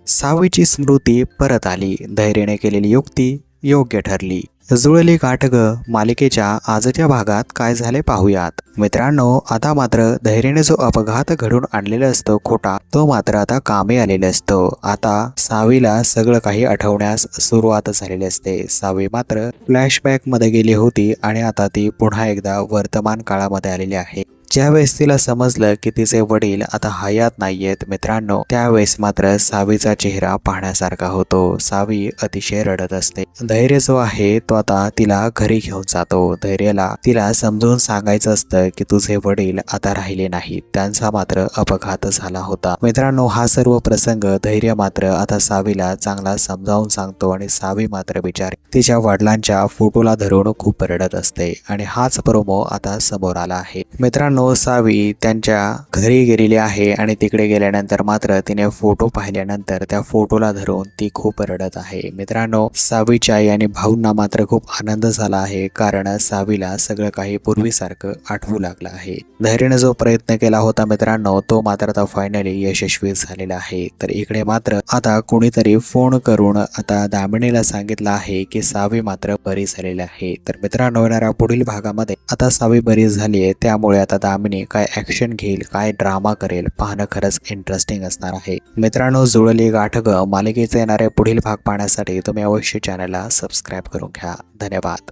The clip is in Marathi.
सावीची स्मृती परत आली. धैर्याने केलेली युक्ती योग्य ठरली. जुळली गाठ ग मालिकेच्या आजच्या भागात काय झाले पाहूयात. मित्रांनो, आता मात्र धैर्याने जो अपघात घडून आणलेला असतो खोटा, तो मात्र आता कामी आलेला असतो. आता सावीला सगळं काही आठवण्यास सुरुवात झालेली असते. सावी मात्र फ्लॅशबॅक मध्ये गेली होती आणि आता ती पुन्हा एकदा वर्तमान काळामध्ये आलेली आहे. ज्यावेळेस तिला समजलं की तिचे वडील आता हयात नाहीयेत मित्रांनो, त्यावेळेस मात्र सावीचा चेहरा पाहण्यासारखा होतो. सावी अतिशय रडत असते. धैर्य जो आहे तो आता तिला घरी घेऊन जातो. धैर्याला तिला समजून सांगायचं असतं की तुझे वडील आता राहिले नाहीत, त्यांचा मात्र अपघात झाला होता. मित्रांनो, हा सर्व प्रसंग धैर्य मात्र आता सावीला चांगला समजावून सांगतो आणि सावी मात्र बिचारी तिच्या वडिलांच्या फोटोला धरून खूप रडत असते आणि हाच प्रोमो आता समोर आला आहे. मित्रांनो, सावी त्यांच्या घरी गेलेली आहे आणि तिकडे गेल्यानंतर मात्र तिने फोटो पाहिल्यानंतर त्या फोटोला धरून ती खूप रडत आहे. मित्रांनो, सावीच्या आई आणि भाऊंना मात्र खूप आनंद झाला आहे, कारण सावीला सगळं काही पूर्वीसारखं आठवू लागलं आहे. धैर्याने जो प्रयत्न केला होता मित्रांनो, तो मात्र आता फायनली यशस्वी झालेला आहे. तर इकडे मात्र आता कोणीतरी फोन करून आता दामिनीला सांगितलं आहे की सावी मात्र बरी झालेली आहे. तर मित्रांनो, येणाऱ्या पुढील भागामध्ये आता सावी बरी झाली आहे, त्यामुळे आता दामिनी काय ऍक्शन घेईल, काय ड्रामा करेल, पाहणं खरंच इंटरेस्टिंग असणार आहे. मित्रांनो, जुळली गाठ ग मालिकेचे येणारे पुढील भाग पाहण्यासाठी तुम्ही अवश्य चॅनलला सबस्क्राईब करून घ्या. धन्यवाद.